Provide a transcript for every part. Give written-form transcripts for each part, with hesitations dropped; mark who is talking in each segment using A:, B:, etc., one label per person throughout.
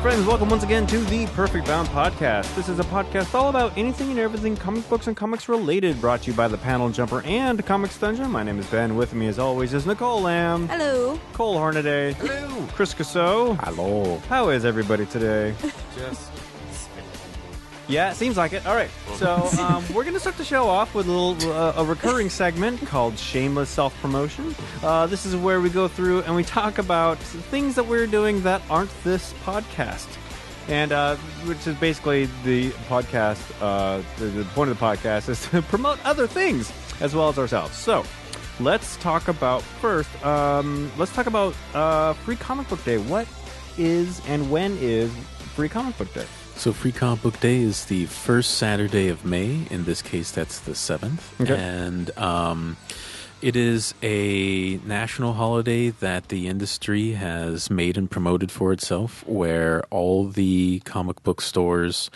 A: friends, welcome once again to the Perfect Bound Podcast. This is a podcast all about anything and everything comic books and comics related, brought to you by the Panel Jumper and Comics Dungeon. My name is Ben. With me, as always, is Nicole Lamb.
B: Hello.
A: Cole Hornaday.
C: Hello.
A: Chris Casso.
C: Hello.
A: How is everybody today?
C: Just
A: Yeah, it seems like it. All right, so we're going to start the show off with a recurring segment called Shameless Self-Promotion. This is where we go through and we talk about things that we're doing that aren't this podcast. And which is basically the podcast, the point of the podcast is to promote other things as well as ourselves. So let's talk about first, Free Comic Book Day. What is and when is Free Comic Book Day?
D: So Free Comic Book Day is the first Saturday of May. In this case, that's the 7th.
A: Okay.
D: And it is a national holiday that the industry has made and promoted for itself, where all the comic book stores,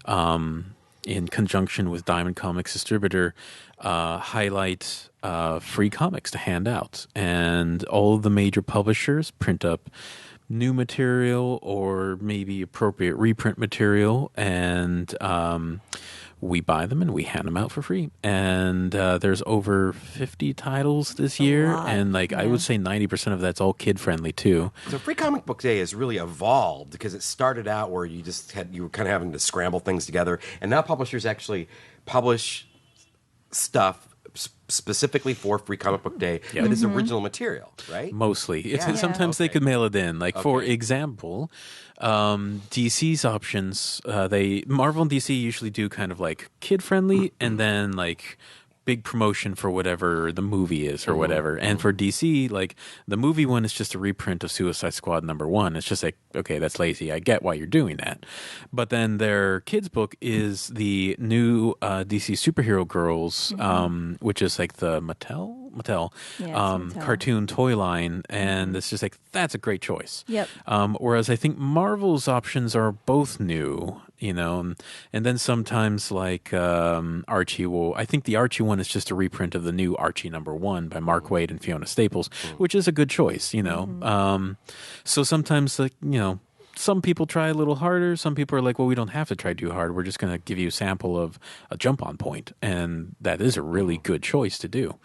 D: in conjunction with Diamond Comics Distributor, highlight free comics to hand out. And all of the major publishers print up new material or maybe appropriate reprint material, and we buy them and we hand them out for free. And there's over 50 titles this year, and I would say 90% of that's all kid friendly too.
C: So Free Comic Book Day has really evolved because it started out where you were kind of having to scramble things together, and now publishers actually publish stuff specifically for Free Comic Book Day that is original material, right?
D: Mostly. Sometimes they
C: Okay.
D: could mail it in. For example, DC's options, Marvel and DC usually do kind of kid-friendly and then big promotion for whatever the movie is or whatever. And for DC, the movie one is just a reprint of Suicide Squad #1. It's just okay, that's lazy. I get why you're doing that. But then their kids book is the new DC Superhero Girls, which is the Mattel cartoon toy line, and it's just that's a great choice.
B: Yep.
D: Whereas I think Marvel's options are both new, and then sometimes Archie will. I think the Archie one is just a reprint of the new Archie #1 by Mark Waid and Fiona Staples, which is a good choice. So sometimes some people try a little harder. Some people are well, we don't have to try too hard. We're just going to give you a sample of a jump-on point, and that is a really good choice to do.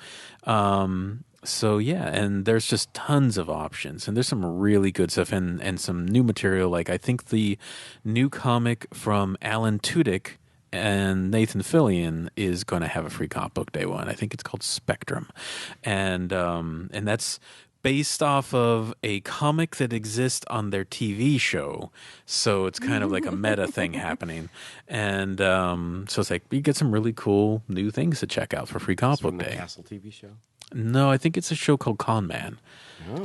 D: So yeah, and there's just tons of options, and there's some really good stuff, and some new material. I think the new comic from Alan Tudyk and Nathan Fillion is going to have a Free Comic Book Day one. I think it's called Spectrum, and that's based off of a comic that exists on their TV show. So it's kind of like a meta thing happening. And so it's you get some really cool new things to check out for Free Comic Book
C: The
D: Day.
C: Castle TV show.
D: No, I think it's a show called Con Man.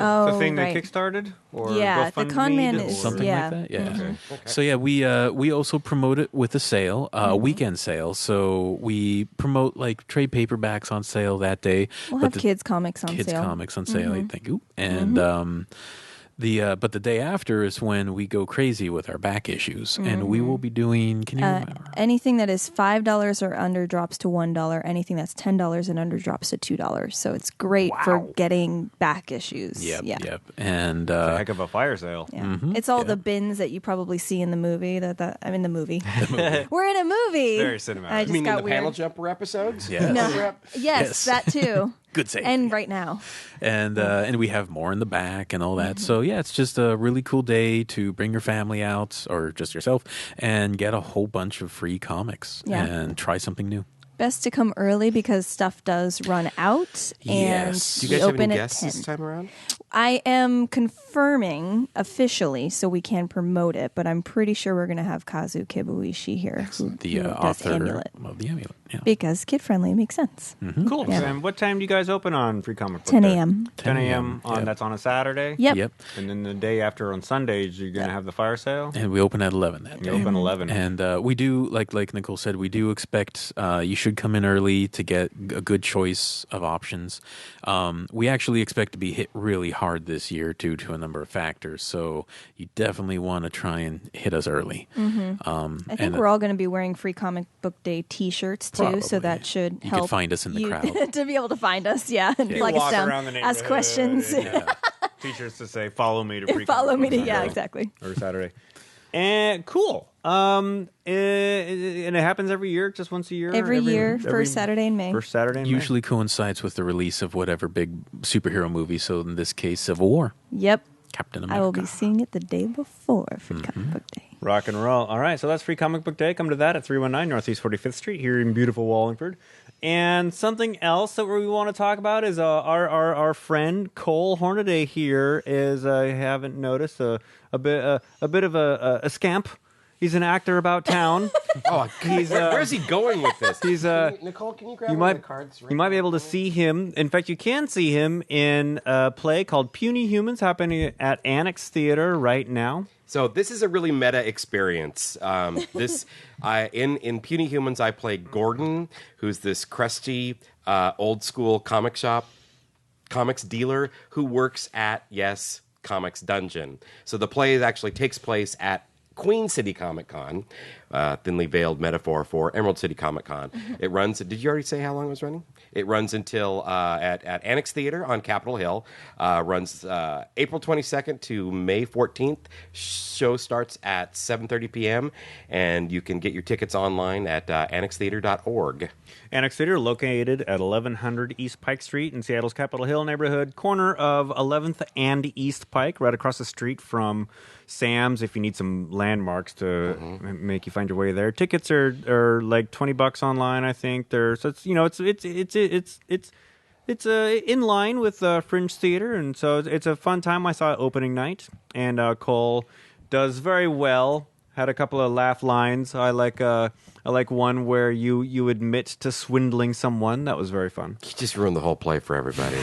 B: Oh,
A: The thing
B: right.
A: they kickstarted? Or
B: Yeah, the
A: GoFundMe'd
B: Con Man
A: or-
B: is-
D: Something
B: Yeah.
D: like that, yeah.
A: Okay.
D: So yeah, we also promote it with a sale, weekend sale. So we promote trade paperbacks on sale that day.
B: We'll
D: but
B: have kids' comics on
D: kids
B: sale.
D: comics on sale, I think. Ooh. And but the day after is when we go crazy with our back issues, and we will be doing. Can you remember?
B: Anything that is $5 or under drops to $1. Anything that's $10 and under drops to $2. So it's great for getting back issues.
D: Yep. And
A: It's a heck of a fire sale.
B: Yeah. It's all the bins that you probably see in the movie. I'm in the movie. We're in a movie.
A: Very cinematic.
B: I
C: You
B: just
C: mean in
B: got
C: the
B: weird.
C: Panel Jumper episodes?
D: Yes.
B: No. Yes, that too.
D: Good save.
B: And right now.
D: And we have more in the back and all that. So yeah, it's just a really cool day to bring your family out or just yourself and get a whole bunch of free comics and try something new.
B: Best to come early because stuff does run out.
D: Yes.
C: Do
B: And
C: you guys have
B: open
C: any
B: at
C: guests
B: 10.
C: this time around?
B: I am confirming officially so we can promote it, but I'm pretty sure we're going to have Kazu Kibuishi here, who
D: The
B: does
D: author
B: Amulet.
D: of the Amulet. Yeah.
B: Because kid-friendly makes sense.
A: Cool.
B: Yeah.
A: And what time do you guys open on Free Comic Book
B: 10
A: Day?
B: a.m.
A: 10 a.m.
D: Yep.
A: That's on a Saturday?
B: Yep.
A: And then the day after on Sundays, you're going to have the fire sale?
D: And we open at 11 that
A: You
D: day.
A: open 11.
D: And we do, like Nicole said, we do expect you should come in early to get a good choice of options. We actually expect to be hit really hard this year due to a number of factors. So you definitely want to try and hit us early.
B: I think we're all going to be wearing Free Comic Book Day T-shirts too,
D: Probably.
B: so that should
D: You
B: help
D: could find us in the
B: you
D: crowd.
B: to be able to find us. Yeah, and
A: You
B: flag us
A: walk
B: down,
A: around the
B: ask
A: neighborhood
B: questions.
A: and, T-shirts to say, follow me to Free
B: Follow
A: Comic
B: me
A: Book
B: to
A: Day
B: exactly.
A: Or Saturday. And cool. And it happens every year, just once a year.
B: Every year, first Saturday in May.
A: First Saturday in May.
D: Usually coincides with the release of whatever big superhero movie. So in this case, Civil War.
B: Yep.
D: Captain America.
B: I will be seeing it the day before for Comic Book Day.
A: Rock and roll. All right, so that's Free Comic Book Day. Come to that at 319 Northeast 45th Street here in beautiful Wallingford. And something else that we want to talk about is our friend Cole Hornaday here is, I haven't noticed, a bit of a scamp. He's an actor about town.
C: Oh, where's he going with this?
A: He's
C: Nicole, can you grab
A: you
C: one
A: might
C: of the cards?
A: you might be able to see him. In fact, you can see him in a play called Puny Humans happening at Annex Theatre right now.
C: So this is a really meta experience. In Puny Humans, I play Gordon, who's this crusty, old school comics dealer who works at Comics Dungeon. So the play actually takes place at Queen City Comic Con, thinly veiled metaphor for Emerald City Comic Con. It runs. Did you already say how long it was running? It runs until at Annex Theatre on Capitol Hill. Runs April 22nd to May 14th. Show starts at 7:30 p.m. and you can get your tickets online at annextheater.org.
A: Annex Theatre, located at 1100 East Pike Street in Seattle's Capitol Hill neighborhood, corner of 11th and East Pike, right across the street from Sam's. If you need some landmarks to make you find your way there, tickets are like $20 online. I think so it's in line with Fringe Theater, and so it's a fun time. I saw it opening night, and Cole does very well. Had a couple of laugh lines. I like one where you admit to swindling someone. That was very fun.
C: He just ruined the whole play for everybody.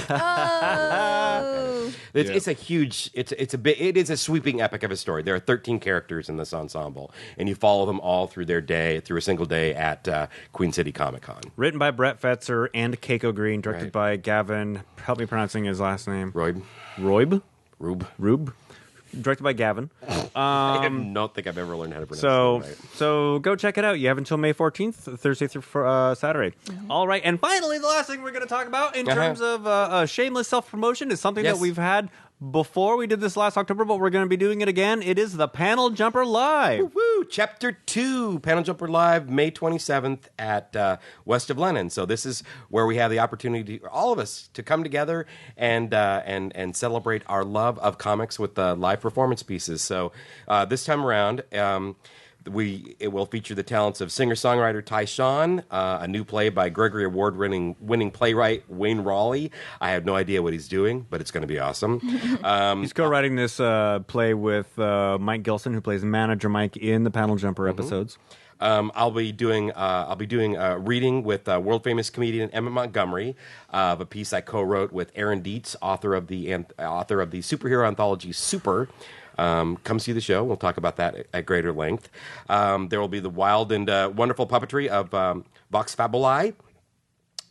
C: It's a huge. It is a sweeping epic of a story. There are 13 characters in this ensemble, and you follow them all through a single day at Queen City Comic Con.
A: Written by Brett Fetzer and Keiko Green, directed by Gavin. Help me pronouncing his last name. Rube. Directed by Gavin.
C: I don't think I've ever learned how to pronounce it right.
A: So go check it out. You have until May 14th, Thursday through Saturday. All right. And finally, the last thing we're going to talk about in terms of shameless self-promotion is something that we've had before. We did this last October, but we're going to be doing it again. It is the Panel Jumper Live.
C: Woo-woo! Chapter 2, Panel Jumper Live, May 27th at West of Lenin. So this is where we have the opportunity, all of us, to come together and celebrate our love of comics with live performance pieces. So this time around, it will feature the talents of singer-songwriter Ty Sean, a new play by Gregory Award-winning playwright Wayne Raleigh. I have no idea what he's doing, but it's going to be awesome.
A: He's co-writing this play with Mike Gilson, who plays Manager Mike in the Panel Jumper episodes.
C: I'll be doing a reading with world famous comedian Emmett Montgomery of a piece I co-wrote with Aaron Dietz, author of the superhero anthology Super. Come see the show. We'll talk about that at greater length. There will be the wild and wonderful puppetry of Vox Fabulae,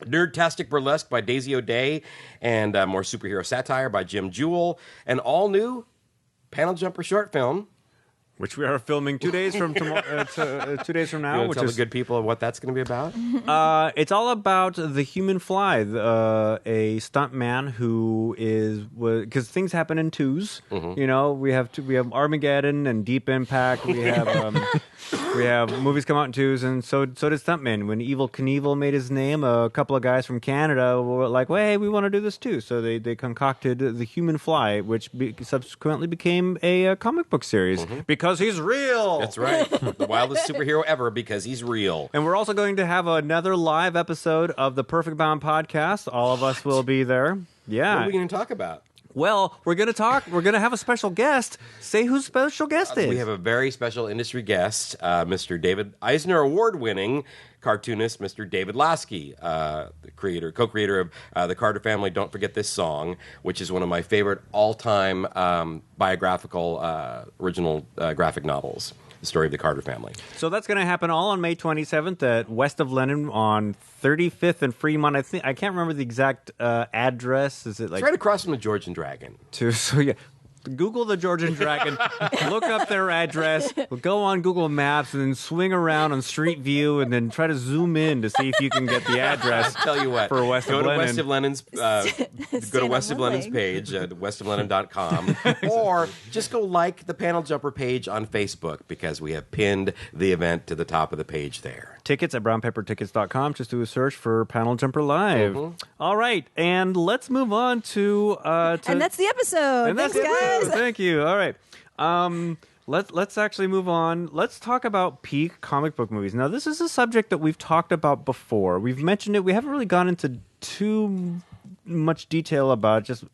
C: Nerdtastic Burlesque by Daisy O'Day, and more superhero satire by Jim Jewell, an all-new Panel Jumper short film,
A: which we are filming 2 days from tomorrow. 2 days from now.
C: You tell the good people what that's going to be about?
A: It's all about the human fly, a stunt man who because things happen in twos. You know, we have Armageddon and Deep Impact. We have movies come out in twos, and so did Stuntman. When Evel Knievel made his name, a couple of guys from Canada were like, "Well, hey, we want to do this too." So they concocted the human fly, which subsequently became a comic book series because he's real.
C: That's right. The wildest superhero ever because he's real.
A: And we're also going to have another live episode of the Perfect Bound podcast. All of us will be there. Yeah.
C: What are we going to talk about?
A: Well, we're going to have a special guest. Say who special guest is.
C: We have a very special industry guest, Mr. David Eisner Award-winning cartoonist, Mr. David Lasky, the co-creator of The Carter Family, Don't Forget This Song, which is one of my favorite all-time biographical original graphic novels. The story of the Carter family.
A: So that's going to happen all on May 27th at West of Lenin on 35th and Fremont. I can't remember the exact address. Is it like
C: it's right across from the George and Dragon?
A: So yeah, Google the Georgian Dragon, look up their address, go on Google Maps, and then swing around on Street View, and then try to zoom in to see if you can get the address.
C: Tell you what,
A: for West
C: go
A: of
C: to
A: Lenin.
C: West of Lenin's go to West of Lenin's page at westoflenin.com, or just go like the Panel Jumper page on Facebook, because we have pinned the event to the top of the page there.
A: Tickets at brownpapertickets.com. Just do a search for Panel Jumper Live. All right, and let's move on to
B: and that's the episode.
A: and that's
B: Thanks,
A: the
B: guys.
A: episode. Thank you. All right. Let's actually move on. Let's talk about peak comic book movies. Now, this is a subject that we've talked about before. We've mentioned it. We haven't really gone into too much detail about it, just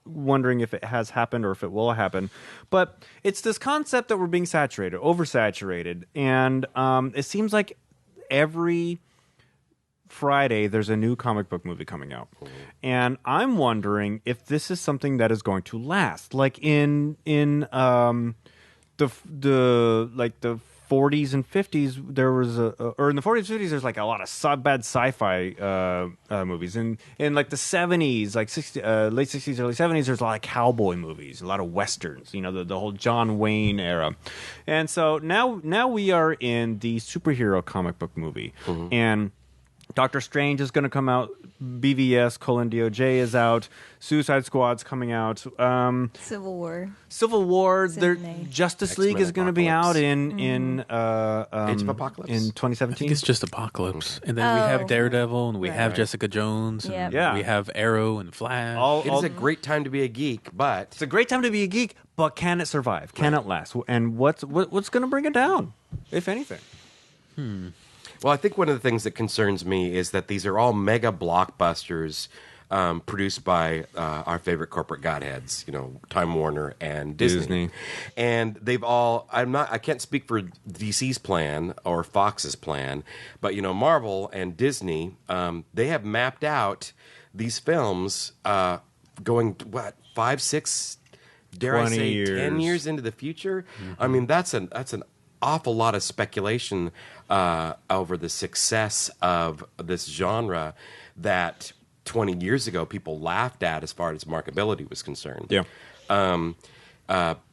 A: wondering if it has happened or if it will happen. But it's this concept that we're being saturated, oversaturated. And it seems like every Friday there's a new comic book movie coming out. And I'm wondering if this is something that is going to last. Like in the 40s and 50s, there was or in the 40s and 50s, there's like a lot of bad sci-fi movies. And in like the 70s, like late 60s, early 70s, there's a lot of cowboy movies, a lot of westerns. You know, the whole John Wayne era. And so now we are in the superhero comic book movie, and Doctor Strange is going to come out. BVS, DOJ is out. Suicide Squad's coming out.
B: Civil War.
A: Justice
C: X-Men
A: League is going to be out in
C: Age of Apocalypse.
A: in
D: I
A: 2017.
D: think it's just Apocalypse. And then we have Daredevil, and we have Jessica Jones, and
B: Yep.
A: Yeah.
D: we have Arrow and Flash.
C: It is a great time to be a geek, but
A: It's a great time to be a geek, but can it survive? Can it last? And what's going to bring it down, if anything?
C: Well, I think one of the things that concerns me is that these are all mega blockbusters produced by our favorite corporate godheads, you know, Time Warner and Disney. And they've all, I can't speak for DC's plan or Fox's plan, but, you know, Marvel and Disney, they have mapped out these films going, 5, 6, dare I
A: 20
C: say,
A: years.
C: 10 years into the future? I mean, that's an awful lot of speculation over the success of this genre that 20 years ago people laughed at as far as marketability was concerned.
A: Yeah.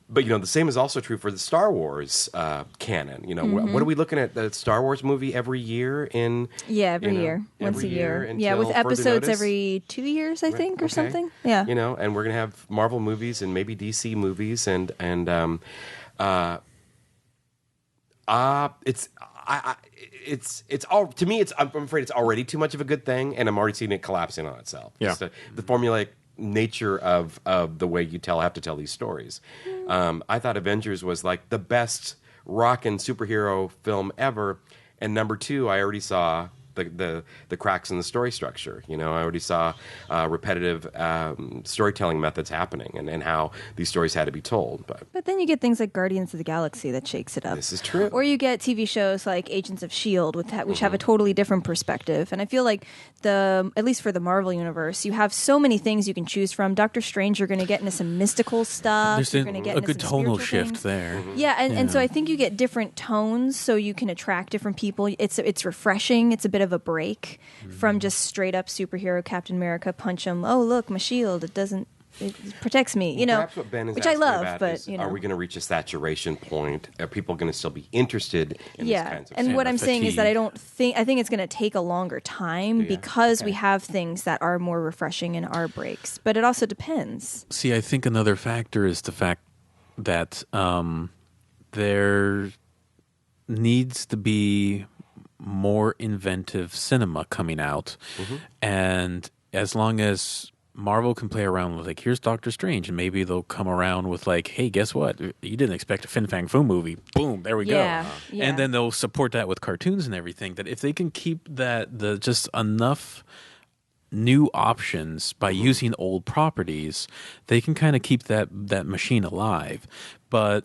C: But, you know, the same is also true for the Star Wars canon. You know, what are we looking at? The Star Wars movie every year
B: Every year. Once a year. Yeah,
C: until
B: with
C: further
B: episodes
C: notice?
B: every 2 years, I think, or
C: Okay.
B: something. Yeah.
C: You know, and we're going to have Marvel movies and maybe DC movies and it's all, to me, I'm afraid it's already too much of a good thing, and I'm already seeing it collapsing on itself.
A: Yeah.
C: Just the formulaic nature of the way you have to tell these stories. I thought Avengers was like the best rockin' superhero film ever, and number 2, I already saw the cracks in the story structure. You know, I already saw repetitive storytelling methods happening, and how these stories had to be told.
B: But then you get things like Guardians of the Galaxy that shakes it up.
C: This is true.
B: Or you get TV shows like Agents of S.H.I.E.L.D., which have a totally different perspective. And I feel like, at least for the Marvel Universe, you have so many things you can choose from. Doctor Strange, you're going to get into some mystical stuff.
D: There's
B: You're going to get
D: a
B: into
D: good
B: some
D: tonal
B: spiritual
D: shift
B: things.
D: there.
B: Yeah, and so I think you get different tones, so you can attract different people. It's refreshing. It's a bit of a break from just straight up superhero Captain America, punch him. Oh, look, my shield. It protects me. You know,
C: Perhaps what Ben is
B: which I
C: asking
B: love.
C: about
B: But
C: is,
B: you know,
C: are we going to reach a saturation point? Are people going to still be interested in these kinds of
B: and
C: stuff?
B: what I'm saying is that
D: fatigue.
B: I think it's going to take a longer time because we have things that are more refreshing in our breaks. But it also depends.
D: See, I think another factor is the fact that there needs to be more inventive cinema coming out. And as long as Marvel can play around with, like, here's Doctor Strange, and maybe they'll come around with, like, hey, guess what? You didn't expect a Fin Fang Foom movie. Boom, there we go.
B: Yeah.
D: And then they'll support that with cartoons and everything. That if they can keep just enough new options by using old properties, they can kind of keep that machine alive. But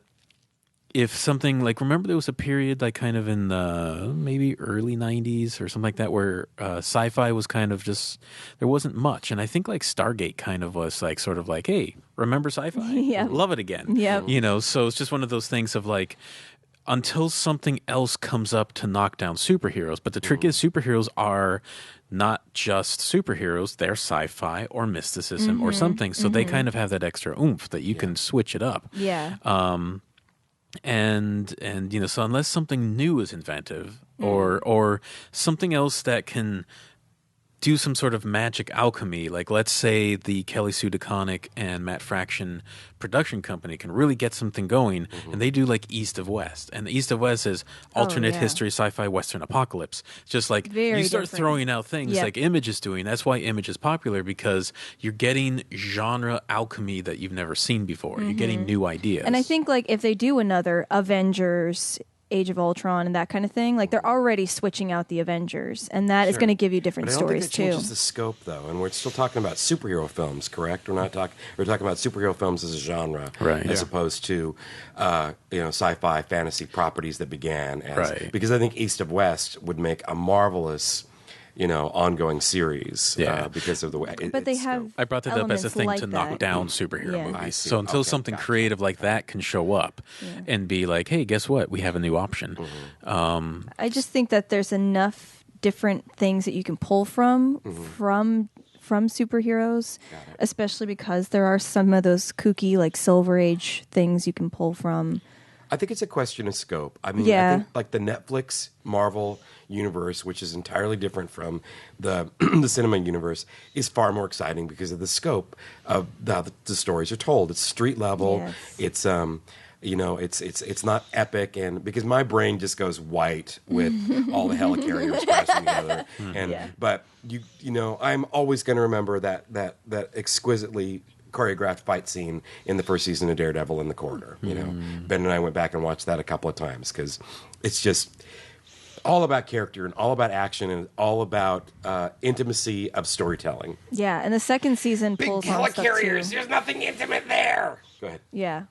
D: if something like, remember there was a period like kind of in the maybe early 90s or something like that where sci-fi was kind of just, there wasn't much. And I think like Stargate kind of was like sort of like, hey, remember sci-fi?
B: Yeah.
D: Love it again.
B: Yeah.
D: You know, so it's just one of those things of like, until something else comes up to knock down superheroes. But the trick is superheroes are not just superheroes, they're sci-fi or mysticism or something. So they kind of have that extra oomph that you can switch it up.
B: Yeah.
D: And so unless something new is inventive or something else that can do some sort of magic alchemy, like let's say the Kelly Sue DeConnick and Matt Fraction production company can really get something going, and they do like East of West, and the East of West is alternate history, sci-fi, Western apocalypse. It's just like
B: Very
D: you start
B: different.
D: throwing out things like Image is doing. That's why Image is popular, because you're getting genre alchemy that you've never seen before. You're getting new ideas.
B: And I think like if they do another Avengers, Age of Ultron, and that kind of thing, like they're already switching out the Avengers, and that is going to give you different
C: But I don't
B: stories
C: think it changes
B: too.
C: the scope, though, and we're still talking about superhero films, correct? We're talking about superhero films as a genre,
D: Right.
C: as
D: Yeah.
C: opposed to sci-fi fantasy properties that began as.
D: Right.
C: Because I think East of West would make a marvelous, ongoing series.
D: Yeah.
C: Because of the way.
B: But they have.
D: I brought that up as a
B: elements
D: thing
B: like
D: to
B: that.
D: knock down superhero
B: Yeah.
D: movies.
C: I see.
D: So until
C: Okay,
D: something
C: gotcha.
D: creative like that can show up and be like, hey, guess what? We have a new option.
B: I just think that there's enough different things that you can pull from superheroes, especially because there are some of those kooky like Silver Age things you can pull from.
C: I think it's a question of scope. I mean,
B: Yeah.
C: I think like the Netflix Marvel universe, which is entirely different from the the cinema universe, is far more exciting because of the scope of how the stories are told. It's street level.
B: Yes.
C: It's it's not epic, and because my brain just goes white with all the helicarriers crashing together. But I'm always going to remember that exquisitely choreographed fight scene in the first season of Daredevil in the corridor. Ben and I went back and watched that a couple of times because it's just all about character and all about action and all about intimacy of storytelling.
B: Yeah, and the second season pulls on stuff too.
C: There's nothing intimate there. Go ahead.
B: Yeah.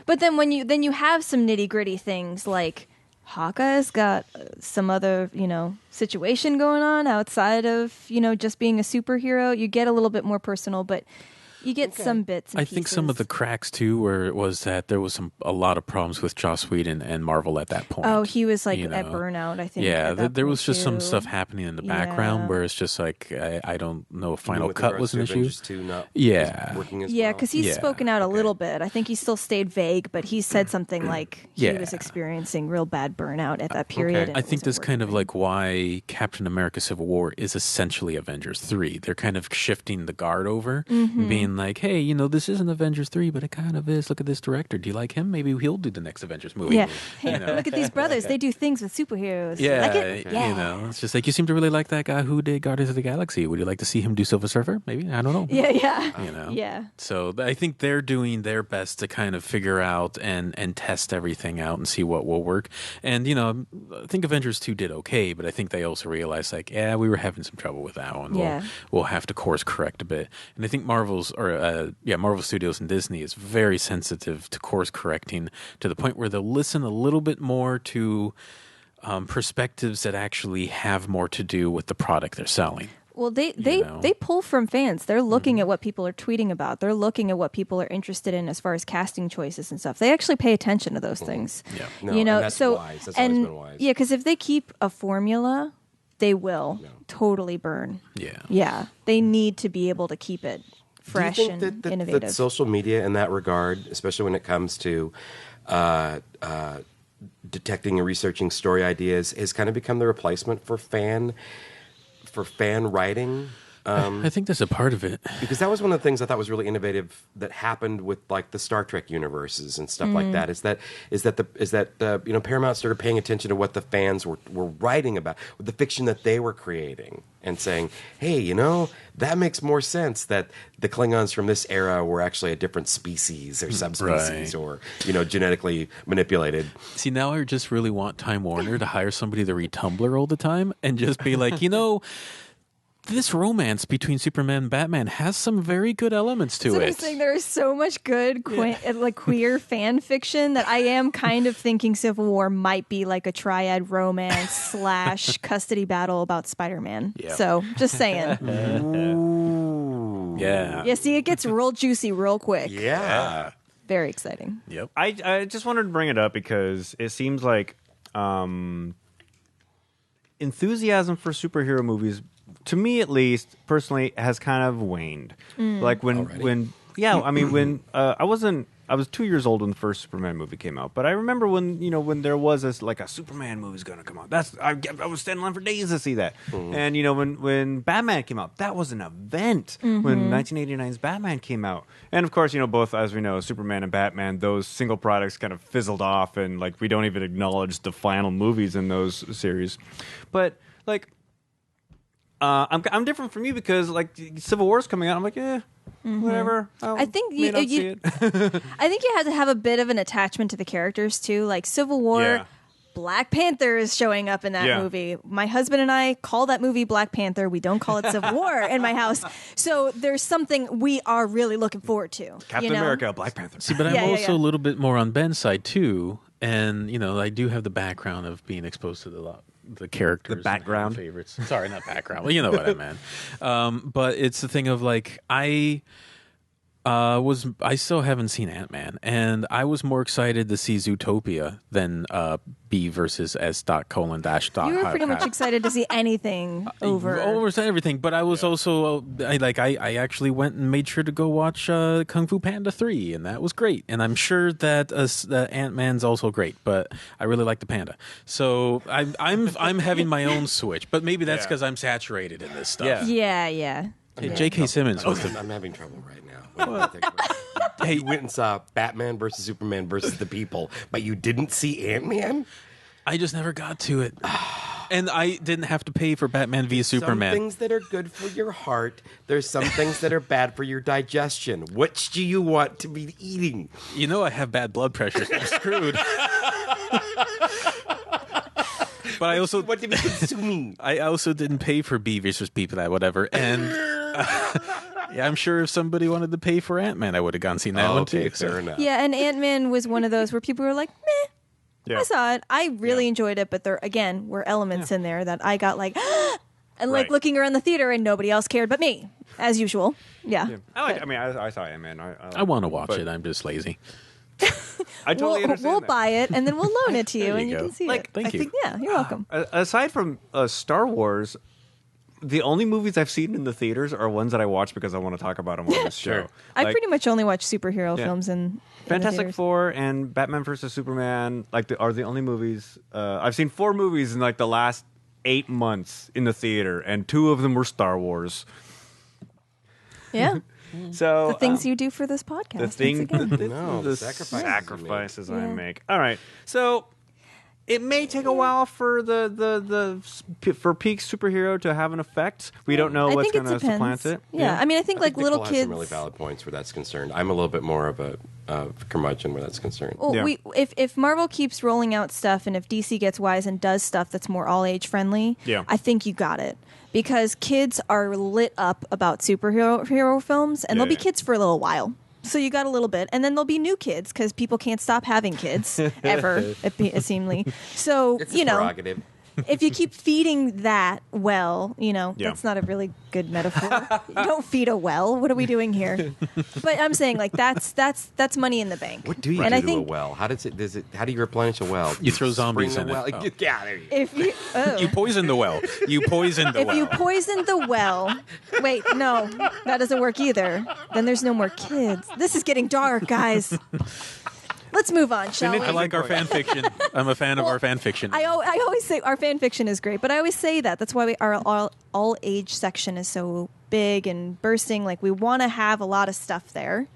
B: But then when you have some nitty gritty things like Hawkeye's got some other situation going on outside of just being a superhero. You get a little bit more personal, but you get some bits and
D: I think some of the
B: pieces.
D: cracks too, where it was that there was a lot of problems with Joss Whedon and Marvel at that point.
B: Oh, he was like
D: you
B: at
D: know?
B: burnout, I think.
D: Yeah,
B: at that
D: there was
B: point,
D: just some
B: too.
D: stuff happening in the background
B: Yeah.
D: where it's just like I don't know if Final
C: With
D: Cut
C: regards
D: was
C: to
D: an issue.
C: Avengers 2 not
D: Yeah.
C: working as
B: Yeah,
C: well.
B: because he's
D: Yeah.
B: spoken out a little bit. I think he still stayed vague, but he said something like he
D: Yeah.
B: was experiencing real bad burnout at that period. and
D: I
B: it
D: think
B: wasn't
D: that's kind of
B: working.
D: like why Captain America Civil War is essentially Avengers 3. They're kind of shifting the guard over, being like, hey, this isn't Avengers 3, but it kind of is. Look at this director. Do you like him? Maybe he'll do the next Avengers movie.
B: Yeah. Hey,
D: You know?
B: look at these brothers. They do things with superheroes.
D: Yeah,
B: Like it? Yeah.
D: it's just like you seem to really like that guy who did Guardians of the Galaxy. Would you like to see him do Silver Surfer? Maybe, I don't know.
B: Yeah, yeah.
D: You know?
B: Yeah.
D: So I think they're doing their best to kind of figure out and test everything out and see what will work. And I think Avengers 2 did okay, but I think they also realized like, we were having some trouble with that one.
B: Yeah.
D: We'll have to course correct a bit. And I think Marvel Studios and Disney is very sensitive to course correcting to the point where they'll listen a little bit more to perspectives that actually have more to do with the product they're selling.
B: Well, they
D: know?
B: they pull from fans. They're looking at what people are tweeting about. They're looking at what people are interested in as far as casting choices and stuff. They actually pay attention to those things.
D: Yeah.
C: No, and that's wise. That's always been wise.
B: Yeah, because if they keep a formula, they will totally burn.
D: Yeah.
B: Yeah, they need to be able to keep it fresh
C: Do you think
B: and
C: that
B: innovative.
C: social media in that regard, especially when it comes to detecting and researching story ideas, has kind of become the replacement for fan writing?
D: I think that's a part of it.
C: Because that was one of the things I thought was really innovative that happened with like the Star Trek universes and stuff like that. Is that Paramount started paying attention to what the fans were writing about, with the fiction that they were creating, and saying, hey, that makes more sense that the Klingons from this era were actually a different species or subspecies or genetically manipulated.
D: See, now I just really want Time Warner to hire somebody to read Tumblr all the time and just be like, this romance between Superman and Batman has some very good elements to
B: So I'm
D: it.
B: saying there is so much good queer fan fiction that I am kind of thinking Civil War might be like a triad romance / custody battle about Spider-Man.
D: Yeah.
B: So just saying.
D: Yeah.
B: Yeah, see, it gets real juicy real quick.
C: Yeah.
B: Very exciting.
D: Yep.
A: I just wanted to bring it up because it seems like enthusiasm for superhero movies, to me at least, personally, has kind of waned. Like when I was 2 years old when the first Superman movie came out, but I remember when there was this like a Superman movie's going to come out. I was standing in line for days to see that. And when Batman came out, that was an event. When 1989's Batman came out, and of course both, as we know, Superman and Batman, those single products kind of fizzled off, and like we don't even acknowledge the final movies in those series. But like I'm different from you because like Civil War's coming out. I'm like, whatever.
B: I think
A: may not see it.
B: I think you have to have a bit of an attachment to the characters too. Like Civil War,
A: Yeah.
B: Black Panther is showing up in that movie. My husband and I call that movie Black Panther. We don't call it Civil War in my house. So there's something we are really looking forward to.
A: Captain America, Black Panther.
D: See, but I'm
B: Yeah,
D: also
B: yeah.
D: a little bit more on Ben's side too, and I do have the background of being exposed to the characters,
A: The background?
D: and favorites. Sorry, not background. Well, you know what I meant. But it's the thing of like I still haven't seen Ant-Man, and I was more excited to see Zootopia than B versus S. Colon dash dot.
B: You were pretty much excited to see anything over.
D: Almost everything, but I was also I actually went and made sure to go watch Kung Fu Panda 3, and that was great. And I'm sure that Ant-Man's also great, but I really like the panda. So I'm having my own switch, but maybe that's because I'm saturated in this stuff.
A: Yeah.
B: Yeah.
D: Hey, J.K. Simmons was the
C: I'm having trouble right now. Hey, you went and saw Batman versus Superman versus the People, but you didn't see Ant-Man?
D: I just never got to it. And I didn't have to pay for Batman v Superman.
C: Some things that are good for your heart. There's some things that are bad for your digestion. Which do you want to be eating?
D: I have bad blood pressure, so I'm screwed. But I also
C: What to be consuming?
D: I also didn't pay for B versus P for that, whatever. And yeah, I'm sure if somebody wanted to pay for Ant-Man, I would have gone seen that one too.
C: Fair enough.
B: Yeah, and Ant-Man was one of those where people were like, meh.
A: Yeah.
B: I saw it. I really enjoyed it, but there, again, were elements in there that I got like, and like
A: Right.
B: looking around the theater and nobody else cared but me, as usual. Yeah.
A: I saw Ant-Man.
D: I want to watch it. I'm just lazy.
A: I totally understand
B: We'll
A: that.
B: buy it and then we'll loan it to you
D: There
B: and
D: you
B: you
D: go.
B: can see
A: Like,
B: it.
D: Thank you.
B: Yeah, you're welcome.
A: Aside from Star Wars, the only movies I've seen in the theaters are ones that I watch because I want to talk about them on this show.
B: I
A: Like,
B: pretty much only watch superhero
A: Yeah.
B: films in the
A: Fantastic
B: theaters.
A: Four and Batman vs Superman are the only movies. I've seen 4 movies in like the last 8 months in the theater, and 2 of them were Star Wars.
B: Yeah.
A: So
B: The things you do for this podcast.
A: the thing,
B: once again.
A: the sacrifices I make. All right, so it may take a while for for peak superhero to have an effect. We don't know
B: I
A: what's
B: think it
A: going to
B: depends.
A: supplant it.
B: Yeah. I mean, I think like little
C: Nicole
B: kids.
C: has some really valid points where that's concerned. I'm a little bit more of a curmudgeon where that's concerned.
B: Well,
A: Yeah.
B: if Marvel keeps rolling out stuff and if DC gets wise and does stuff that's more all age friendly,
A: Yeah.
B: I think you got it. Because kids are lit up about superhero films, and they'll be
A: Yeah.
B: kids for a little while. So you got a little bit, and then there'll be new kids because people can't stop having kids ever, seemingly. So
C: It's a prerogative.
B: if you keep feeding that well,
A: Yeah.
B: that's not a really good metaphor. You don't feed a well. What are we doing here? But I'm saying like that's money in the bank.
C: What do you
B: and
C: do
B: I
C: to
B: think
C: a well? How do you replenish a well?
D: You throw zombies
C: spring
D: in
C: a well?
D: it. Oh.
C: Yeah, there you go.
B: if you
D: You poisoned the well. You poisoned the
B: if
D: well.
B: you poison the well, wait, no, that doesn't work either. Then there's no more kids. This is getting dark, guys. Let's move on, shall we?
D: I like our fan fiction. I'm a fan of our fan fiction.
B: I always say our fan fiction is great, but I always say that. That's why our all age section is so big and bursting. Like we want to have a lot of stuff there.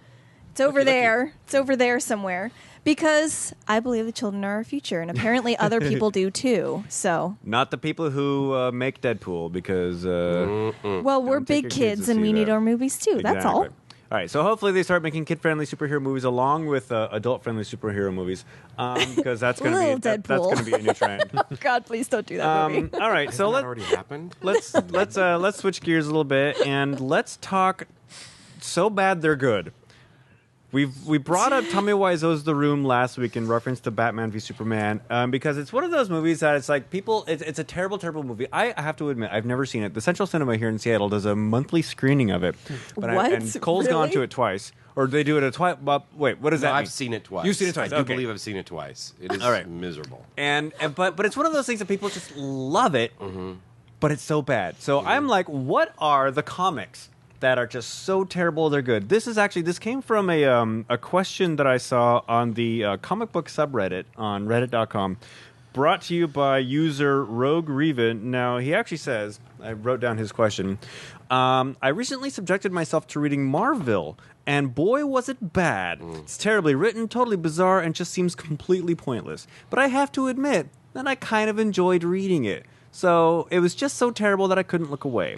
B: It's over there. It's over there somewhere. Because I believe the children are our future, and apparently other people do too. So,
A: Not the people who make Deadpool, because
B: well, we're
A: Don't take
B: big
A: your kids
B: kids,
A: to
B: and
A: see
B: we need
A: that.
B: our movies too. That's all.
A: Exactly. All right, so hopefully they start making kid-friendly superhero movies along with adult-friendly superhero movies, because that's going to
B: Little
A: be that's
B: Deadpool.
A: going to be a new trend.
B: God, please don't do that movie.
A: All right, so
C: Hasn't that already happened?
A: let's switch gears a little bit and let's talk so bad they're good. We brought up Tommy Wiseau's The Room last week in reference to Batman v Superman because it's one of those movies that it's like people. It's a terrible, terrible movie. I have to admit, I've never seen it. The Central Cinema here in Seattle does a monthly screening of it,
B: What?
A: and Cole's gone to it twice, or they do it twice. Wait, what does that mean?
C: I've seen it twice.
A: You've seen it twice.
C: I do
A: Okay.
C: believe I've seen it twice. It is
A: All right.
C: miserable.
A: But it's one of those things that people just love it, but it's so bad. So I'm like, what are the comics that are just so terrible they're good? This came from a question that I saw on the comic book subreddit on reddit.com, brought to you by user Rogue Reven. Now, he actually says, I wrote down his question, I recently subjected myself to reading Marvel, and boy was it bad. It's terribly written, totally bizarre, and just seems completely pointless. But I have to admit that I kind of enjoyed reading it. So it was just so terrible that I couldn't look away.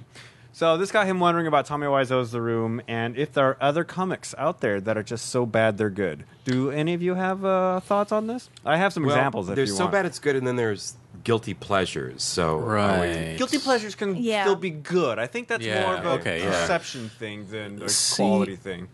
A: So this got him wondering about Tommy Wiseau's The Room, and if there are other comics out there that are just so bad they're good. Do any of you have thoughts on this? I have some examples if you want.
C: There's so bad it's good, and then there's guilty pleasures. So
D: Right.
A: Guilty pleasures can still be good. I think that's more of a perception thing than a quality thing.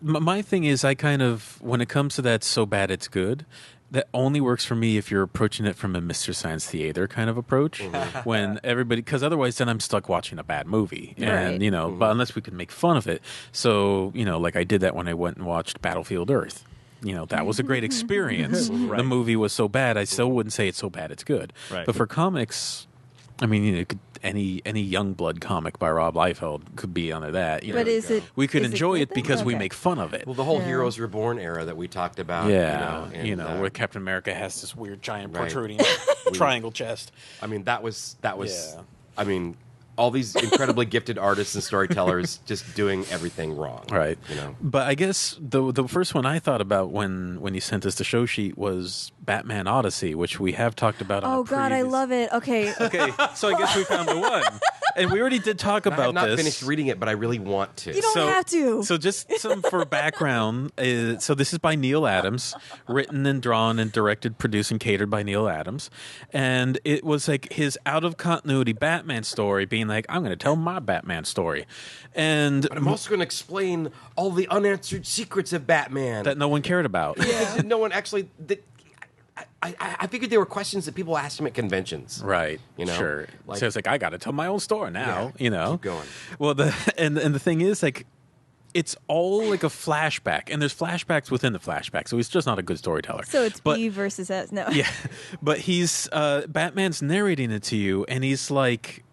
D: My thing is, I kind of, when it comes to that so bad it's good, that only works for me if you're approaching it from a Mr. Science Theater kind of approach. When everybody, because otherwise then I'm stuck watching a bad movie. And,
B: Right.
D: but unless we could make fun of it. So, like I did that when I went and watched Battlefield Earth. That was a great experience.
A: Right.
D: The movie was so bad, I still wouldn't say it's so bad it's good.
A: Right.
D: But for comics, I mean, it could, any Youngblood comic by Rob Liefeld could be under that.
B: But
D: we could enjoy
B: good
D: it
B: then?
D: because we
B: Okay.
D: make fun of it.
C: Well, the whole Heroes Reborn era that we talked about.
D: where Captain America has this weird giant
C: Right.
D: protruding triangle chest.
C: I mean, that was.
D: Yeah.
C: I mean, all these incredibly gifted artists and storytellers just doing everything wrong.
D: Right.
C: You know.
D: But I guess the first one I thought about when you sent us the show sheet was Batman Odyssey, which we have talked about on
B: Oh
D: a
B: God, I
D: previous-
B: love it. Okay.
D: Okay, so I guess we found the one. And we already did talk
C: I have
D: about
C: not
D: this.
C: finished reading it, but I really want to.
B: You don't have to.
D: So just some for background. So this is by Neil Adams, written and drawn and directed, produced and catered by Neil Adams. And it was like his out of continuity Batman story being like, I'm going to tell my Batman story. And
C: But I'm also going to explain all the unanswered secrets of Batman.
D: that no one cared about.
C: That no one actually. I figured there were questions that people asked him at conventions.
D: Right.
C: You know?
D: Sure.
C: Like-
D: So it's like, I got to tell my own story now,
C: keep going.
D: Well, and the thing is, like, it's all like a flashback, and there's flashbacks within the flashback, so he's just not a good storyteller.
B: So it's
D: but,
B: B versus S. No.
D: Yeah, but he's Batman's narrating it to you, and he's like,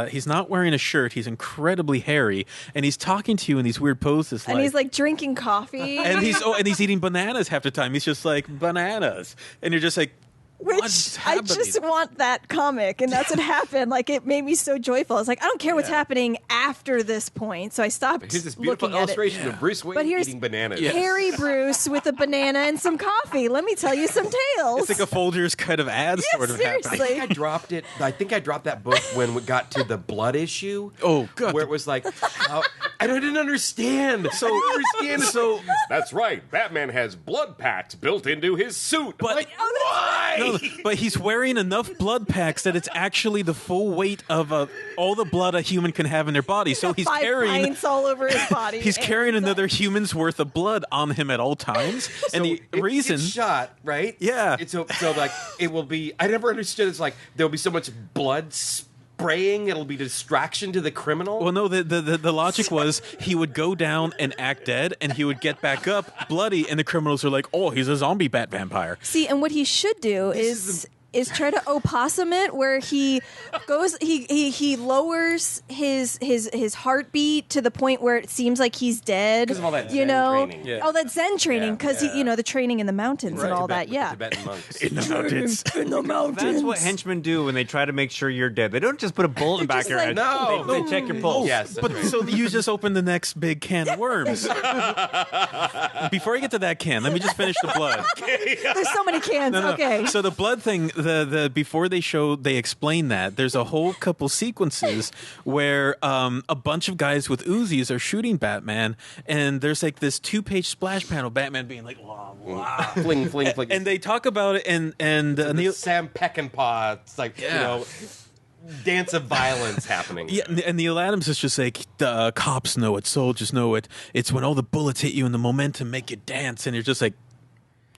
D: he's not wearing a shirt. He's incredibly hairy, and he's talking to you in these weird poses.
B: And he's like drinking coffee.
D: and he's eating bananas half the time. He's just like bananas, and you're just like,
B: Which
D: what's
B: I
D: happening?
B: just want that comic, and that's what happened. Like, it made me so joyful. I was like, I don't care what's happening after this point, so I stopped
C: Here's this beautiful
B: looking at it.
C: illustration of Bruce Wayne
B: But here's
C: eating bananas.
B: Harry Bruce with a banana and some coffee. Let me tell you some tales.
D: It's like a Folgers kind of ad sort of happening.
B: seriously.
C: I think I dropped it. I think I dropped that book when we got to the blood issue.
D: Oh, God.
C: Where it was like, I didn't understand. So So that's right. Batman has blood packs built into his suit.
D: But-
C: I'm like, why?
D: No, but he's wearing enough blood packs that it's actually the full weight of all the blood a human can have in their body. So he's
B: 5
D: carrying
B: pints all over his body.
D: he's
B: And
D: carrying
B: it's
D: another human's worth of blood on him at all times. And the reason
C: it's shot, right?
D: Yeah.
C: It's so like it will be. I never understood. It's like there'll be so much blood spraying. It'll be a distraction to the criminal.
D: well, no, the logic was he would go down and act dead, and he would get back up bloody, and the criminals are like, "Oh, he's a zombie bat vampire."
B: See, and what he should do is try to opossum it, where he goes, he lowers his heartbeat to the point where it seems like he's dead.
C: 'Cause of all that
B: you
C: Zen
B: know,
C: training.
D: Yeah.
B: all that Zen training, because the training in the mountains and all that. Yeah,
C: Tibetan monks.
D: In the mountains.
B: in the mountains.
A: That's what henchmen do when they try to make sure you're dead. They don't just put a bullet in the back of your
B: just
A: head.
B: like,
C: No.
A: They check your pulse.
C: Yes, that's
D: But
C: right.
D: so you just opened the next big can of worms. Before I get to that can, let me just finish the blood.
B: There's so many cans.
D: No.
B: Okay.
D: So the blood thing, the before they explain that, there's a whole couple sequences where a bunch of guys with Uzis are shooting Batman, and there's like this 2-page splash panel, Batman being like, "Wah, wah."
C: fling, fling, fling.
D: And they talk about it, and
C: the
D: Neil.
C: Sam Peckinpah. It's like
D: Yeah.
C: you know. dance of violence happening.
D: Yeah, and Neil Adams is just like, the cops know it, soldiers know it. It's when all the bullets hit you and the momentum make you dance, and you're just like,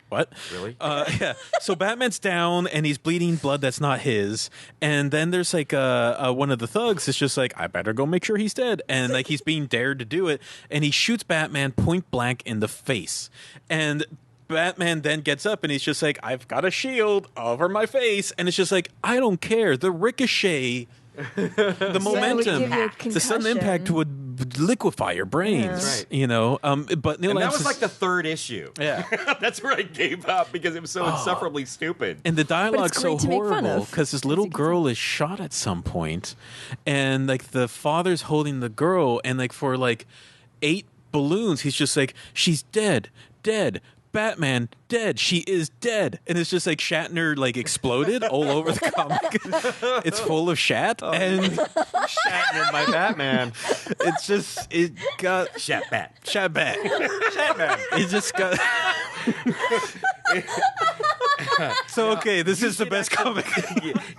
D: what?
C: Really?
D: Yeah. So Batman's down and he's bleeding blood that's not his, and then there's like one of the thugs is just like, I better go make sure he's dead, and like he's being dared to do it, and he shoots Batman point blank in the face, and Batman then gets up and he's just like, I've got a shield over my face, and it's just like, I don't care. The ricochet, the momentum,
B: give you a
D: the sudden
B: concussion.
D: impact would liquefy your brains.
C: Right.
D: You know, but Neil
C: And that
D: Adams
C: was like the third issue.
D: Yeah.
C: That's where I gave up because it was so insufferably stupid.
D: And the dialogue's so
B: great to make fun
D: horrible
B: of.
D: because this little girl is shot at some point, and like the father's holding the girl, and like for like 8 balloons, he's just like, she's dead, dead. Batman dead. She is dead, and it's just like Shatner like exploded all over the comic. It's full of shat, and
A: Shatner, my Batman.
D: it's just it got
C: Shat Bat.
D: shat bat. It just got. So okay, this is the best comic.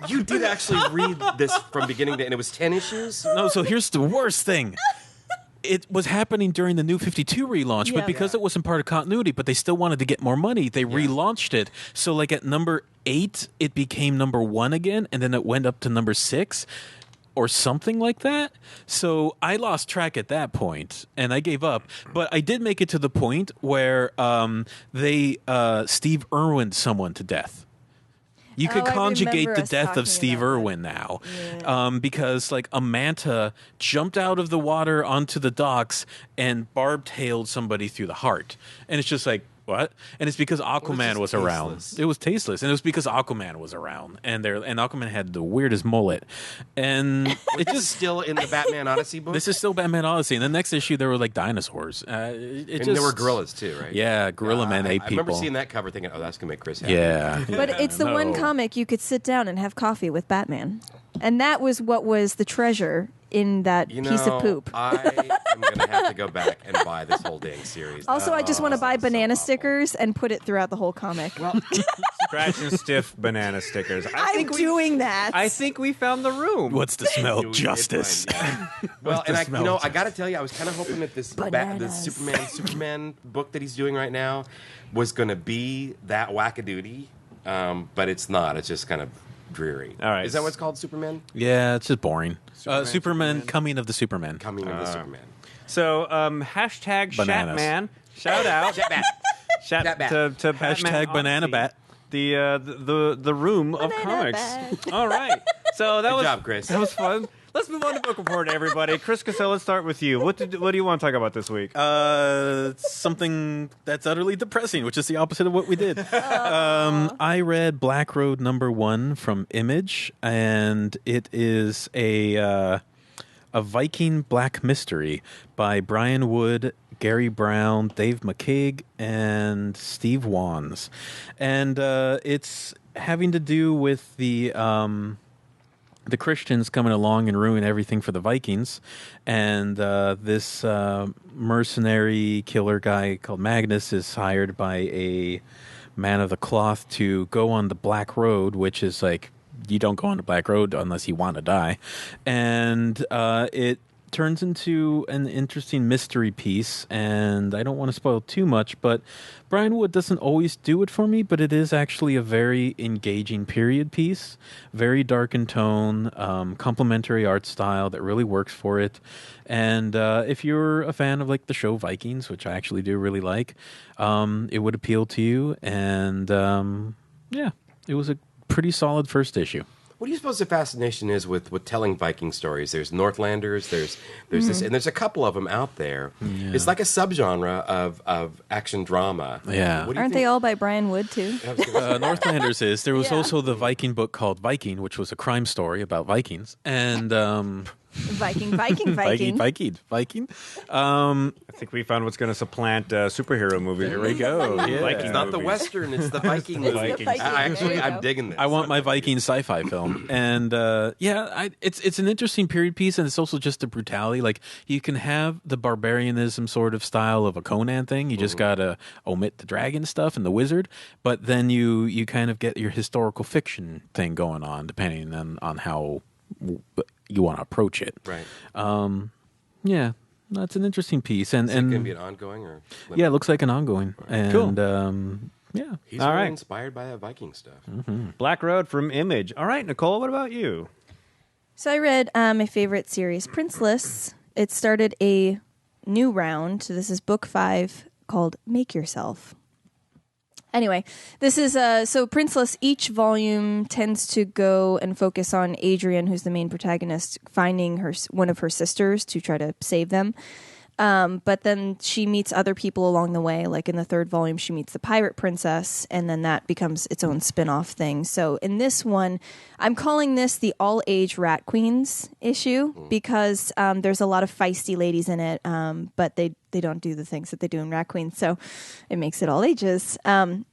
C: You did actually read this from beginning to end. It was 10 issues?
D: No, so here's the worst thing. It was happening during the New 52 relaunch,
B: Yeah.
D: but because it wasn't part of continuity, but they still wanted to get more money, they relaunched it. So like at number 8, it became number 1 again, and then it went up to number 6 or something like that. So I lost track at that point, and I gave up. But I did make it to the point where they Steve Irwined someone to death. You could
B: I
D: conjugate
B: remember
D: the
B: us
D: death
B: talking
D: of Steve
B: about that.
D: Irwin now,
B: Yeah.
D: because like a manta jumped out of the water onto the docks and barb-tailed somebody through the heart, and it's just like, what? And it's because Aquaman
C: just
D: was around.
C: tasteless.
D: It was tasteless, and it was because Aquaman was around, and Aquaman had the weirdest mullet, and it
C: This is
D: just.
C: still in the Batman Odyssey book?
D: This is still Batman Odyssey. And the next issue, there were like dinosaurs.
C: and there were gorillas too, right?
D: Yeah, Gorilla Man ate
C: I remember
D: people.
C: seeing that cover thinking, oh, that's going to make Chris happy.
D: Yeah.
B: But it's the one
D: No.
B: comic you could sit down and have coffee with Batman. And that was what was the treasure in that
C: You know,
B: piece of poop.
C: I am going to have to go back and buy this whole dang series.
B: Also, I just want to buy
C: sounds so
B: banana
C: awful.
B: stickers and put it throughout the whole comic.
A: Scratch and stiff banana stickers.
B: I'm doing that.
A: I think we found the room.
D: What's the smell?
C: You did
D: Justice.
C: find that. Well, and
D: smell
C: I got to tell you, I was kind of hoping that this the
B: Bananas.
C: Superman book that he's doing right now was going to be that wackadoodie, but it's not. It's just kind of dreary.
A: All right.
C: Is that what's called Superman?
D: Yeah, it's just boring. Superman,
C: Superman.
D: Coming of the Superman.
C: Coming of the Superman.
A: So, hashtag
D: Bananas.
A: Shatman. Shout out.
C: Shat Bat.
A: Shout
C: Shat Bat.
A: to Batman
D: Hashtag banana
A: Odyssey,
D: bat.
A: The room of
B: Banana
A: comics.
B: bat.
A: All right. So that
C: Good
A: was
C: job, Chris.
A: That was fun. Let's move on to book report, everybody. Chris Cassell, let's start with you. What do you want to talk about this week?
D: Something that's utterly depressing, which is the opposite of what we did. I read Black Road #1 from Image, and it is a Viking black mystery by Brian Wood, Gary Brown, Dave McCaig, and Steve Wands, and it's having to do with the Christians coming along and ruin everything for the Vikings, and this mercenary killer guy called Magnus is hired by a man of the cloth to go on the Black Road, which is like, you don't go on the Black Road unless you want to die, and it turns into an interesting mystery piece, and I don't want to spoil too much, but Brian Wood doesn't always do it for me, but it is actually a very engaging period piece, very dark in tone, complementary art style that really works for it. And if you're a fan of like the show Vikings, which I actually do really like, it would appeal to you. And yeah, it was a pretty solid first issue.
C: What do you suppose the fascination is with telling Viking stories? There's Northlanders, there's this, and there's a couple of them out there.
D: Yeah.
C: It's like a subgenre of action drama.
D: Yeah.
C: What do you
B: Aren't
C: think?
B: they all by Brian Wood, too?
D: Northlanders is. There was
B: Yeah.
D: also the Viking book called Viking, which was a crime story about Vikings. And
B: Viking.
D: Viking.
A: I think we found what's going to supplant superhero movies.
D: There we go. Yeah.
A: Viking
C: It's not the
A: movies.
C: Western, it's the Viking
B: It's the
C: movie.
B: Viking. There you
C: I'm
B: go.
C: digging this.
D: I want my Viking sci-fi film, and it's an interesting period piece, and it's also just the brutality. Like, you can have the barbarianism sort of style of a Conan thing. You just gotta omit the dragon stuff and the wizard, but then you kind of get your historical fiction thing going on, depending on how you want to approach it.
C: Right.
D: Yeah, that's an interesting piece. And
C: Is it going to be an ongoing or?
D: yeah, it looks like an ongoing. And
A: Cool.
D: Yeah.
C: He's
A: All
C: really
A: right.
C: inspired by that Viking stuff.
A: Black Road from Image. All right, Nicole, what about you?
B: So I read my favorite series, Princeless. It started a new round. So this is book 5 called Make Yourself. Anyway, this is so Princeless. Each volume tends to go and focus on Adrian, who's the main protagonist, finding one of her sisters to try to save them. But then she meets other people along the way. Like in the 3rd volume, she meets the pirate princess, and then that becomes its own spin-off thing. So in this one, I'm calling this the all-age Rat Queens issue because there's a lot of feisty ladies in it, but they don't do the things that they do in Rat Queens, so it makes it all ages. Action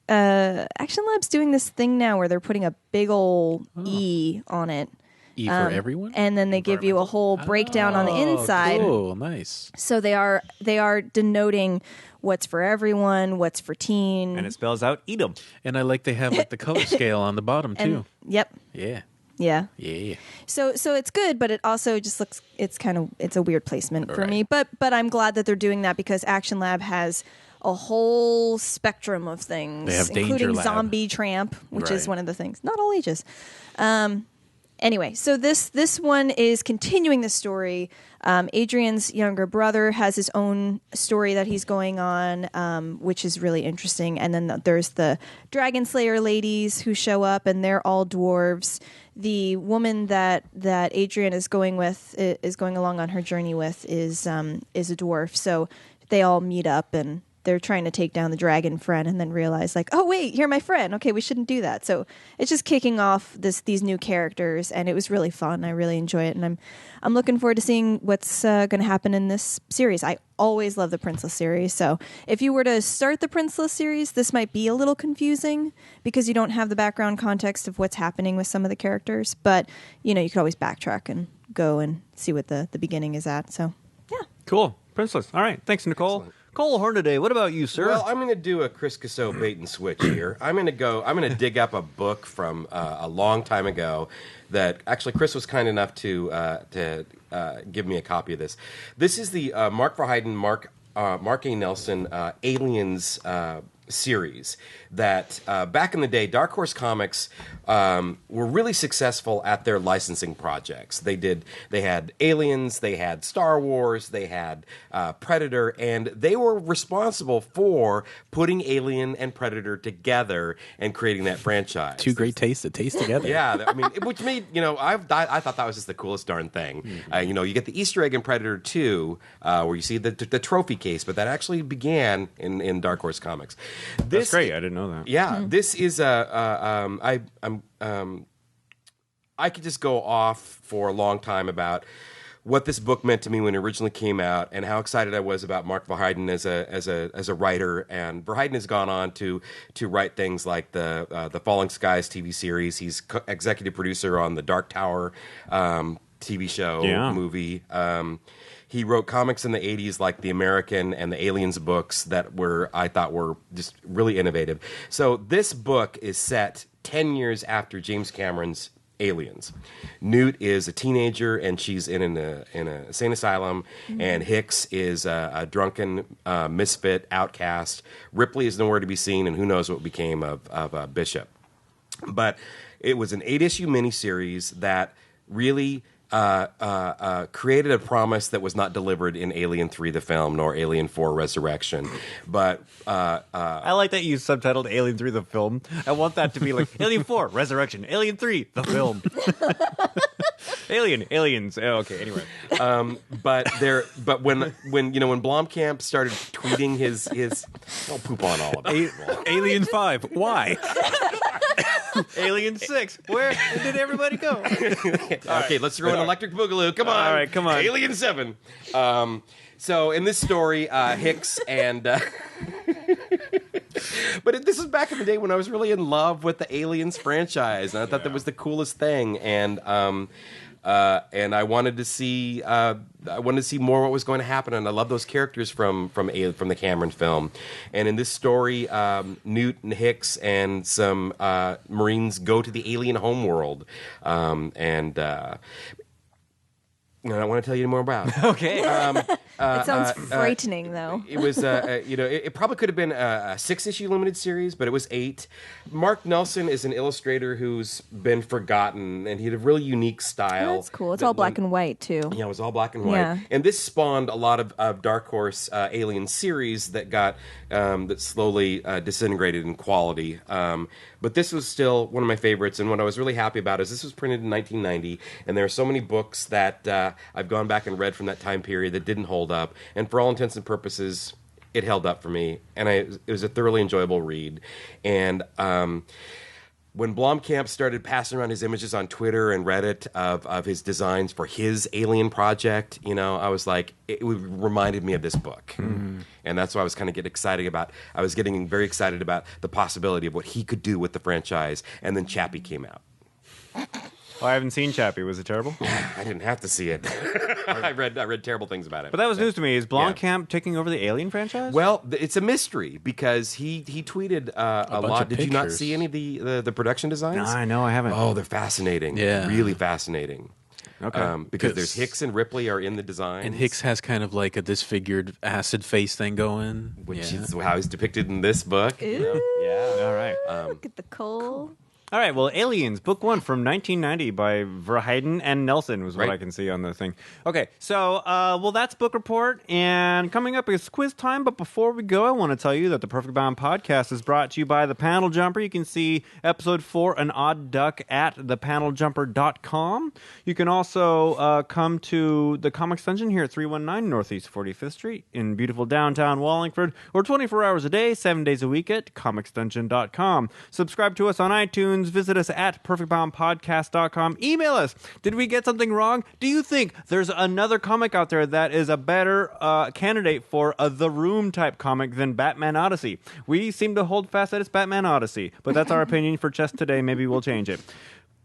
B: Lab's doing this thing now where they're putting a big old E on it.
D: E for everyone?
B: And then they give you a whole breakdown on the inside.
D: Oh, nice.
B: So they are denoting what's for everyone, what's for teen.
A: And it spells out eat 'em.
D: And I like they have like the color scale on the bottom too.
B: Yep.
D: Yeah.
B: Yeah.
D: Yeah.
B: So it's good, but it also just looks it's a weird placement for me. But I'm glad that they're doing that because Action Lab has a whole spectrum of things,
D: They have Danger
B: including
D: Lab.
B: Zombie Tramp, which is
D: Right.
B: one of the things. Not all ages. Anyway, so this one is continuing the story. Adrian's younger brother has his own story that he's going on, which is really interesting. And then there's the Dragon Slayer ladies who show up, and they're all dwarves. The woman that Adrian is going along on her journey with is a dwarf. So they all meet up and they're trying to take down the dragon friend and then realize like, oh wait, you're my friend. Okay, we shouldn't do that. So it's just kicking off these new characters, and it was really fun. I really enjoy it, and I'm looking forward to seeing what's going to happen in this series. I always love the Princeless series, so if you were to start the Princeless series, this might be a little confusing because you don't have the background context of what's happening with some of the characters. But you could always backtrack and go and see what the beginning is at. So yeah,
A: Cool. Princeless. All right. Thanks, Nicole.
C: Excellent.
A: Cole Hornaday, what about you, sir?
C: Well, I'm going to do a Chris Casso bait and switch here. I'm going to dig up a book from a long time ago that actually Chris was kind enough to give me a copy of this. This is the Mark Verheiden, Mark A. Nelson Aliens series that back in the day, Dark Horse Comics were really successful at their licensing projects. They had Aliens, they had Star Wars, they had Predator, and they were responsible for putting Alien and Predator together and creating that franchise.
D: Two great tastes that taste together.
C: Yeah, I mean, which made, I thought that was just the coolest darn thing.
D: Mm-hmm.
C: You get the Easter egg in Predator 2, where you see the trophy case, but that actually began in Dark Horse Comics.
A: That's great. I didn't know that.
C: Yeah, this is I could just go off for a long time about what this book meant to me when it originally came out, and how excited I was about Mark Verheiden as a writer. And Verheiden has gone on to write things like the Falling Skies TV series. He's executive producer on the Dark Tower TV show movie. He wrote comics in the 80s like the American and the Aliens books that I thought were just really innovative. So this book is set 10 years after James Cameron's Aliens. Newt is a teenager and she's in an insane asylum, and Hicks is a drunken misfit outcast. Ripley is nowhere to be seen, and who knows what became of Bishop. But it was an 8-issue miniseries that really created a promise that was not delivered in Alien 3, the film, nor Alien 4, Resurrection. But
A: I like that you subtitled Alien 3, the film. I want that to be like Alien 4, Resurrection, Alien 3, the film. Aliens. Oh, okay, anyway.
C: but when Blomkamp started tweeting his I'll poop on all of it.
D: Alien 5. Why?
A: Alien 6, where did everybody go?
C: Okay, let's throw an Electric Boogaloo. Come on.
A: All right, come on.
C: Alien 7. So in this story, Hicks and... But this was back in the day when I was really in love with the Aliens franchise, and I thought that was the coolest thing. And and I wanted to see more what was going to happen, and I love those characters from the Cameron film. And in this story, Newt and Hicks and some Marines go to the alien homeworld, and I want to tell you more about.
A: Okay.
B: It sounds frightening, though.
C: It was, it probably could have been a 6-issue limited series, but it was 8. Mark Nelson is an illustrator who's been forgotten, and he had a really unique style.
B: Oh, that's cool. It's all black and white, too.
C: Yeah, it was all black and white.
B: Yeah.
C: And this spawned a lot of Dark Horse Alien series that got that slowly disintegrated in quality. But this was still one of my favorites, and what I was really happy about is this was printed in 1990, and there are so many books that I've gone back and read from that time period that didn't hold up, and for all intents and purposes, it held up for me, and it was a thoroughly enjoyable read. And when Blomkamp started passing around his images on Twitter and Reddit of his designs for his Alien project, I was like, it reminded me of this book. Mm-hmm. And that's why I was kind of getting excited about. I was getting very excited about the possibility of what he could do with the franchise. And then Chappie came out.
A: Well, I haven't seen Chappie. Was it terrible?
C: I didn't have to see it. I read terrible things about it.
A: But that was news to me. Is Blomkamp taking over the Alien franchise?
C: Well, it's a mystery because he tweeted a lot. Did you not see any of the production designs?
A: No, I haven't.
C: Oh, they're fascinating.
D: Yeah.
C: Really fascinating.
A: Okay.
C: Because there's Hicks and Ripley are in the design.
D: And Hicks has kind of like a disfigured acid face thing going.
C: Which is how he's depicted in this book.
B: Ooh.
C: Yeah.
A: All right.
B: Look at the coal.
A: All right, well, Aliens, book 1 from 1990 by Verheiden and Nelson was what
C: Right.
A: I can see on the thing. Okay, so, that's book report, and coming up is quiz time, but before we go, I want to tell you that the Perfect Bound podcast is brought to you by The Panel Jumper. You can see episode 4, An Odd Duck, at thepaneljumper.com. You can also come to the Comics Dungeon here at 319 Northeast 45th Street in beautiful downtown Wallingford, or 24 hours a day, 7 days a week at comicsdungeon.com. Subscribe to us on iTunes. Visit us at perfectboundpodcast.com. Email us. Did we get something wrong? Do you think there's another comic out there that is a better candidate for a The Room type comic than Batman Odyssey? We seem to hold fast that it's Batman Odyssey, but that's our opinion for just today. Maybe we'll change it.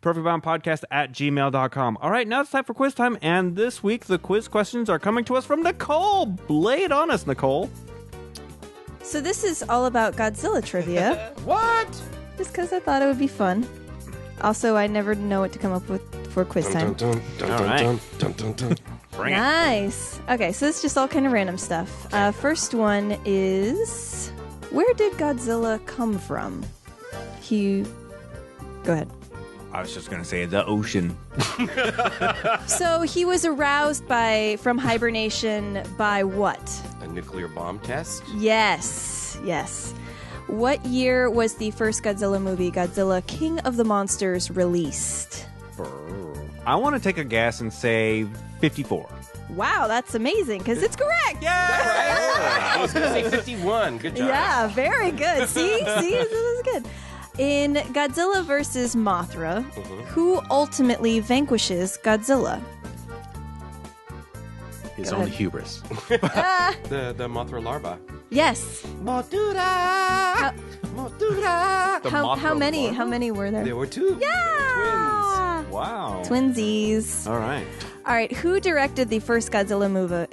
A: Perfectboundpodcast at gmail.com. All right, now it's time for quiz time, and this week the quiz questions are coming to us from Nicole. Lay it on us, Nicole.
B: So this is all about Godzilla trivia.
C: What?
B: Just because I thought it would be fun. Also, I never know what to come up with for quiz time.
A: Bring it.
B: Nice. Okay, so it's just all kind of random stuff. First one is, where did Godzilla come from? Go ahead.
A: I was just going to say the ocean.
B: So he was aroused from hibernation by what?
C: A nuclear bomb test?
B: Yes. What year was the first Godzilla movie, Godzilla King of the Monsters, released?
A: I want to take a guess and say 54.
B: Wow, that's amazing, because it's correct!
C: I was going to say 51. Good job.
B: Yeah, very good. See, this is good. In Godzilla vs. Mothra, who ultimately vanquishes Godzilla?
D: His
B: Go
D: own
B: ahead.
D: hubris.
C: The Mothra larva.
B: Yes.
C: Mothra! Mothra!
B: How many were there?
C: There were 2.
B: Yeah!
A: Wow.
B: Twinsies.
A: All right.
B: All right, who directed the first Godzilla movie?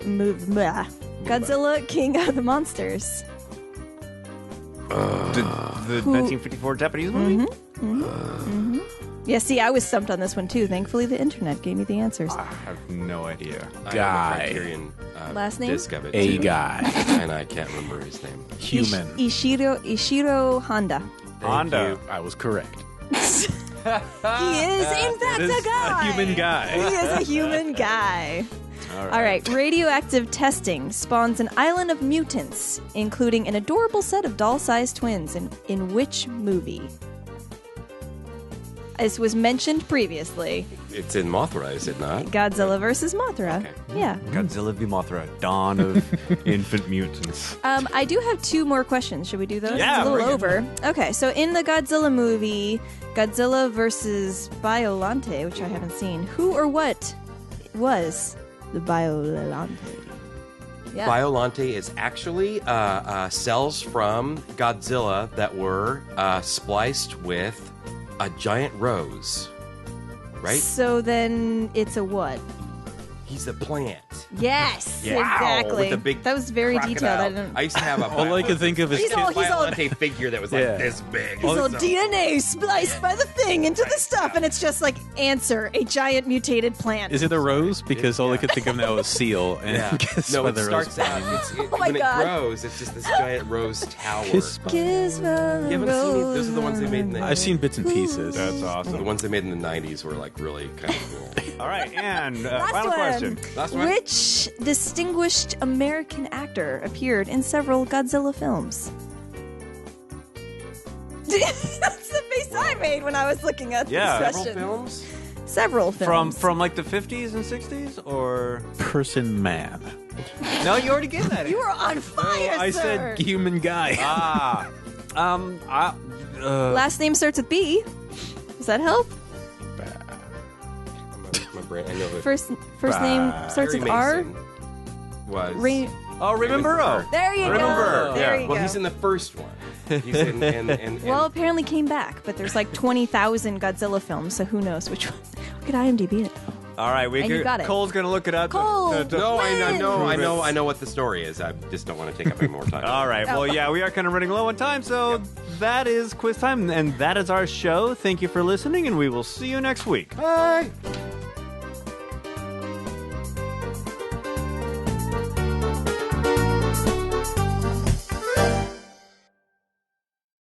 B: Godzilla King of the Monsters.
A: The 1954 Japanese movie?
B: Yeah, see, I was stumped on this one too. Thankfully, the internet gave me the answers.
A: I have no idea.
C: I
D: Guy.
C: own the Criterion,
B: Last name?
C: disc of it,
D: A
C: too.
D: guy.
C: And I can't remember his name.
D: Human.
B: Ishiro Honda.
A: Honda.
D: I was correct.
B: He is, in fact, a guy.
A: A human guy.
B: He is a human guy. All right. Radioactive testing spawns an island of mutants, including an adorable set of doll-sized twins. In which movie? This was mentioned previously.
C: It's in Mothra, is it not?
B: Godzilla vs. Mothra.
C: Okay.
B: Yeah.
A: Godzilla v. Mothra, Dawn of Infant Mutants.
B: I do have 2 more questions. Should we do those?
A: Yeah,
B: It's a little
A: bring it.
B: over. Okay, so in the Godzilla movie, Godzilla vs. Biolante, which I haven't seen, who or what was the Biolante? Yeah.
C: Biolante is actually cells from Godzilla that were spliced with a giant rose. right?
B: So then it's a what?
C: He's a plant.
B: Yes,
C: Wow,
B: exactly.
C: with the big
B: that was very
C: crocodile.
B: detailed.
C: I used to have a
D: All I can think of is
C: Violante figure that was like
D: Yeah.
C: this big.
B: His little DNA spliced by the thing into the stuff, and it's just like answer a giant mutated plant.
D: Is it a rose? Because all I can think of now is seal. And
C: Yeah.
D: guess
C: No,
D: why
C: it
D: the rose
C: starts out.
B: Oh my
C: when
B: God.
C: it grows, it's just this giant rose tower.
D: Kiss my-
B: Kiss my
C: You haven't seen
B: rose.
C: those are the ones they made in the
D: I've seen bits and pieces.
A: That's
C: the
A: awesome.
C: ones they made in the 90s were like really kind of cool.
A: All right, and
B: Last
A: final
B: one.
A: question.
C: Last one.
B: Which distinguished American actor appeared in several Godzilla films? That's the face I made when I was looking at
A: Yeah.
B: this
C: Several
B: question.
C: films?
B: Several films.
A: From like the 50s and 60s, or
D: Person man.
A: no? You already gave that.
B: You were on fire,
D: I
B: sir.
D: said human guy.
B: Last name starts with B. Does that help?
C: My brain, I know it.
B: First name starts
C: Harry
B: with R.
C: Mason was.
A: Raymond Burrow.
B: There you
A: Raymond
B: go.
A: Burr.
B: There
A: Yeah.
B: you
C: Well,
B: go.
C: he's in the first one. He's in
B: Well, apparently came back, but there's like 20,000 Godzilla films, so who knows which one. Look at IMDb.
A: All right,
B: And you got it.
A: Cole's gonna look it up.
B: Cole!
C: No, I
B: Wins.
C: know what the story is. I just don't want to take up any more time.
A: All right. Well, yeah, we are kind of running low on time, so that is quiz time, and that is our show. Thank you for listening, and we will see you next week.
C: Bye.